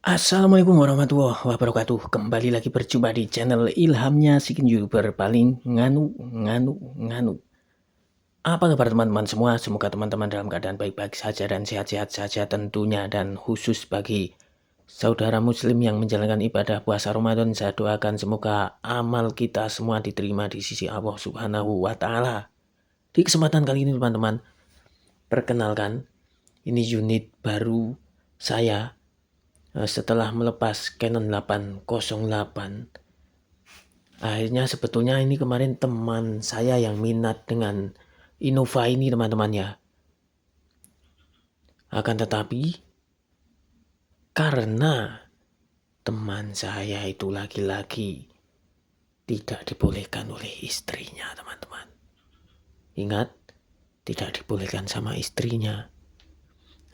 Assalamualaikum warahmatullahi wabarakatuh. Kembali lagi berjumpa di channel Ilhamnya si YouTuber paling nganu. Apa kabar teman-teman semua? Semoga teman-teman dalam keadaan baik-baik saja dan sehat-sehat saja tentunya. Dan khusus bagi saudara muslim yang menjalankan ibadah puasa Ramadan, saya doakan semoga amal kita semua diterima di sisi Allah Subhanahu wa Ta'ala. Di kesempatan kali ini teman-teman, perkenalkan, ini unit baru saya setelah melepas Canon 808. Akhirnya sebetulnya ini kemarin teman saya yang minat dengan Innova ini teman-teman ya. Akan tetapi karena teman saya itu laki-laki tidak dibolehkan oleh istrinya teman-teman. Ingat, tidak dibolehkan sama istrinya.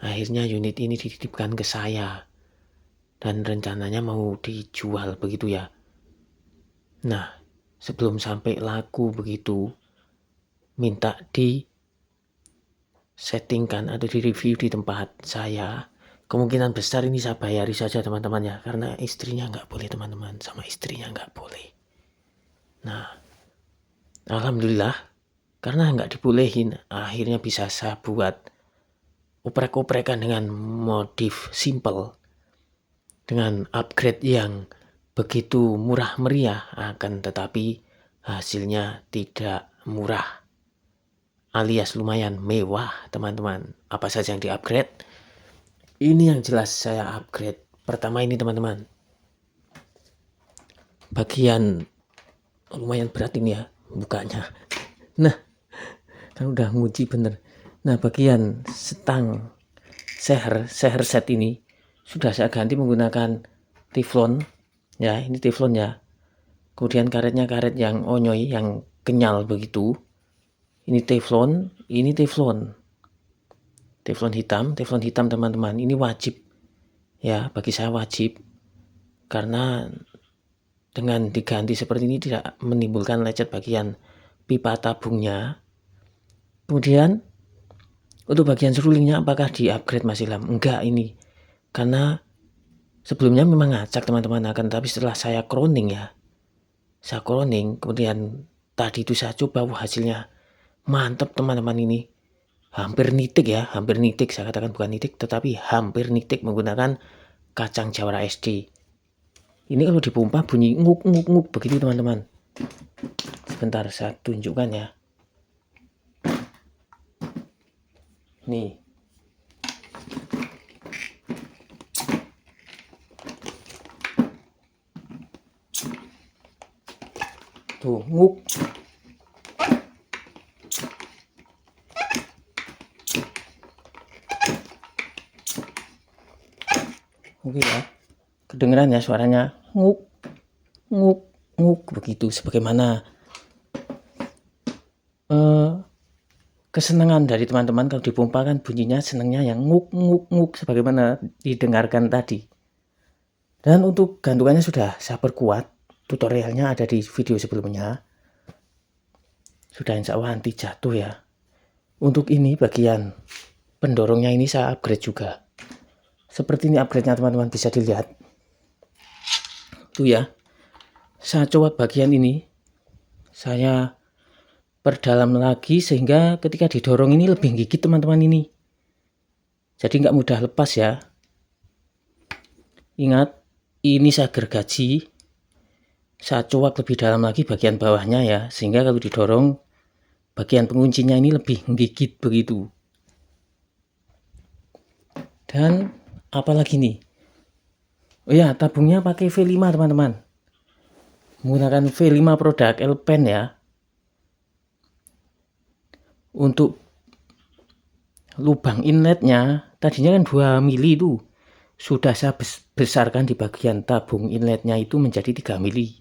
Akhirnya unit ini dititipkan ke saya. Dan rencananya mau dijual begitu ya. Nah, sebelum sampai laku begitu, minta di settingkan atau di review di tempat saya. Kemungkinan besar ini saya bayari saja teman-teman ya, karena istrinya nggak boleh teman-teman, sama istrinya nggak boleh. Nah, alhamdulillah karena nggak dibolehin, akhirnya bisa saya buat oprek-oprekan dengan modif simple, dengan upgrade yang begitu murah meriah, akan tetapi hasilnya tidak murah alias lumayan mewah teman-teman. Apa saja yang di-upgrade? Ini yang jelas saya upgrade. Pertama ini teman-teman, bagian lumayan berat ini ya bukanya. Nah, kan udah nguji bener. Nah, bagian stang seher set ini sudah saya ganti menggunakan teflon ya. Ini teflon ya. Kemudian karetnya karet yang onyoy, yang kenyal begitu. Ini teflon, ini teflon hitam teman-teman. Ini wajib ya, bagi saya wajib, karena dengan diganti seperti ini tidak menimbulkan lecet bagian pipa tabungnya. Kemudian untuk bagian serulingnya apakah di upgrade Mas Ilham? Enggak ini, karena sebelumnya memang ngacak teman-teman, akan tapi setelah saya kroning ya, kemudian tadi itu saya coba, hasilnya mantap teman-teman. Ini hampir nitik ya, saya katakan bukan nitik tetapi hampir nitik menggunakan kacang jawara SD. Ini kalau dipompa bunyi nguk begitu teman-teman. Sebentar saya tunjukkan ya. Nih, tuh nguk. Oke ya, kedengeran ya suaranya nguk begitu, sebagaimana kesenangan dari teman-teman kalau dipompa kan bunyinya senangnya yang nguk sebagaimana didengarkan tadi. Dan untuk gantungannya sudah saya perkuat, tutorialnya ada di video sebelumnya. Sudah insya Allah anti jatuh ya. Untuk ini bagian pendorongnya ini saya upgrade juga. Seperti ini upgrade-nya teman-teman, bisa dilihat. Tuh ya. Saya coba bagian ini, saya perdalam lagi sehingga ketika didorong ini lebih gigit teman-teman ini. Jadi nggak mudah lepas ya. Ingat, ini saya gergaji. Saya coak lebih dalam lagi bagian bawahnya ya, sehingga kalau didorong bagian penguncinya ini lebih menggigit begitu. Dan apalagi nih, oh ya, tabungnya pakai V5 teman-teman, menggunakan V5 produk Elpen ya. Untuk lubang inletnya tadinya kan 2 mili itu, sudah saya besarkan di bagian tabung inletnya itu menjadi 3 mili.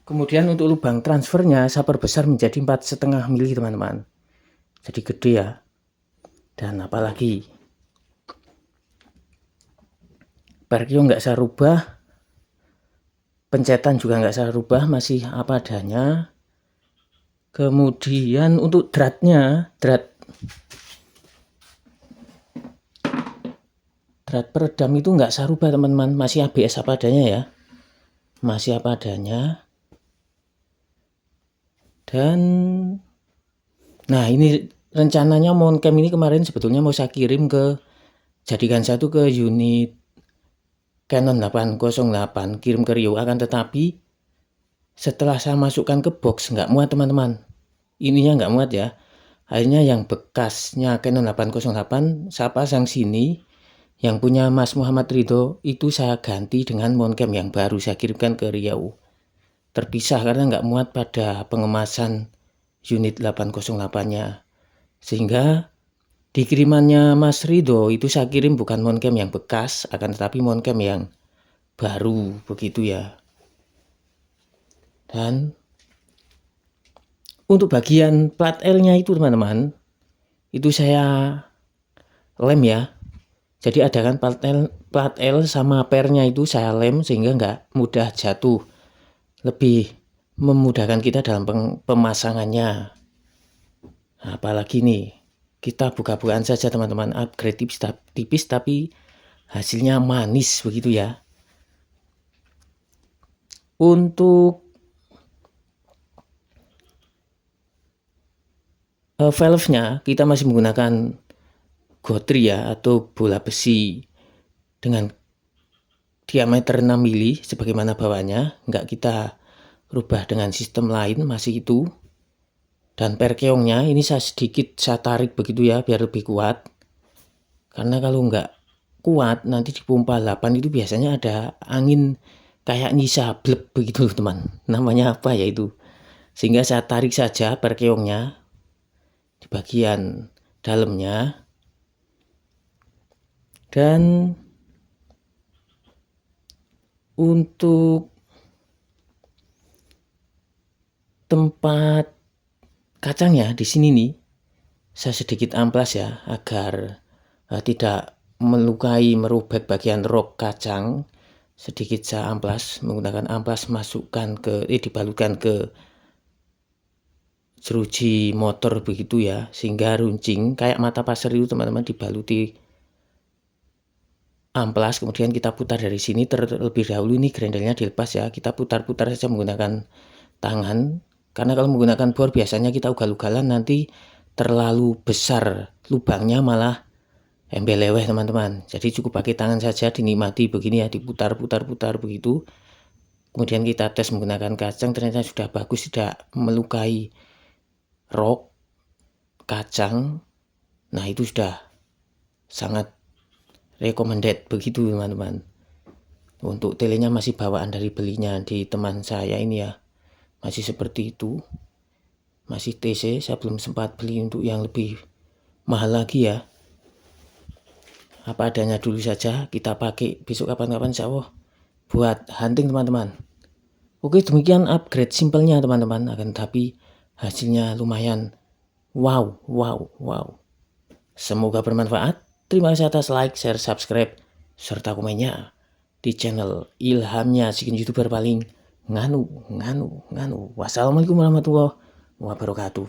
Kemudian untuk lubang transfernya saya perbesar menjadi 4,5 mili teman-teman. Jadi gede ya. Dan apalagi parkio nggak saya rubah, pencetan juga nggak saya rubah, masih apa adanya. Kemudian untuk dratnya, drat Berat peredam itu nggak saya rubah teman-teman, masih ABS apa adanya ya, masih apa adanya. Dan nah ini rencananya Moncam ini kemarin sebetulnya mau saya kirim jadikan satu ke unit Canon 808, kirim ke Rio, akan tetapi setelah saya masukkan ke box nggak muat teman-teman, ininya nggak muat ya. Akhirnya yang bekasnya Canon 808 saya pasang sini, yang punya Mas Muhammad Ridho itu saya ganti dengan Moncam yang baru saya kirimkan ke Riau. Terpisah karena nggak muat pada pengemasan unit 808-nya. Sehingga di kirimannya Mas Ridho itu saya kirim bukan Moncam yang bekas, akan tetapi Moncam yang baru begitu ya. Dan untuk bagian plat L-nya itu teman-teman, itu saya lem ya. Jadi ada kan plat L sama pernya itu saya lem sehingga nggak mudah jatuh. Lebih memudahkan kita dalam pemasangannya. Nah, apalagi nih, kita buka-bukaan saja teman-teman, upgrade tipis tapi hasilnya manis begitu ya. Untuk valve-nya kita masih menggunakan gotri ya, atau bola besi dengan diameter 6 mili sebagaimana bawahnya, nggak kita rubah dengan sistem lain, masih itu. Dan perkeongnya ini saya tarik begitu ya biar lebih kuat, karena kalau nggak kuat nanti di pompa 8 itu biasanya ada angin kayak nyisa bleb begitu teman, namanya apa ya itu, sehingga saya tarik saja perkeongnya di bagian dalamnya. Dan untuk tempat kacangnya di sini nih saya sedikit amplas ya, agar tidak melukai merobek bagian rok kacang. Sedikit saya amplas menggunakan amplas, masukkan dibalutkan ke jeruji motor begitu ya, sehingga runcing kayak mata pasir itu teman-teman, dibaluti amplas. Kemudian kita putar dari sini terlebih dahulu, ini grendelnya dilepas ya, kita putar-putar saja menggunakan tangan, karena kalau menggunakan bor biasanya kita ugal-ugalan nanti terlalu besar lubangnya, malah embeleweh teman-teman. Jadi cukup pakai tangan saja, dinikmati begini ya, diputar-putar-putar begitu. Kemudian kita tes menggunakan kacang, ternyata sudah bagus, tidak melukai rok kacang. Nah itu sudah sangat recommended begitu teman-teman. Untuk telenya masih bawaan dari belinya di teman saya ini ya, masih seperti itu, masih TC. Saya belum sempat beli untuk yang lebih mahal lagi ya. Apa adanya dulu saja kita pakai, besok kapan-kapan insya Allah buat hunting teman-teman. Oke, demikian upgrade simpelnya teman-teman, akan tapi hasilnya lumayan wow. Semoga bermanfaat. Terima kasih atas like, share, subscribe, serta komennya di channel Ilhamnya Sikin YouTuber paling nganu. Wassalamualaikum warahmatullahi wabarakatuh.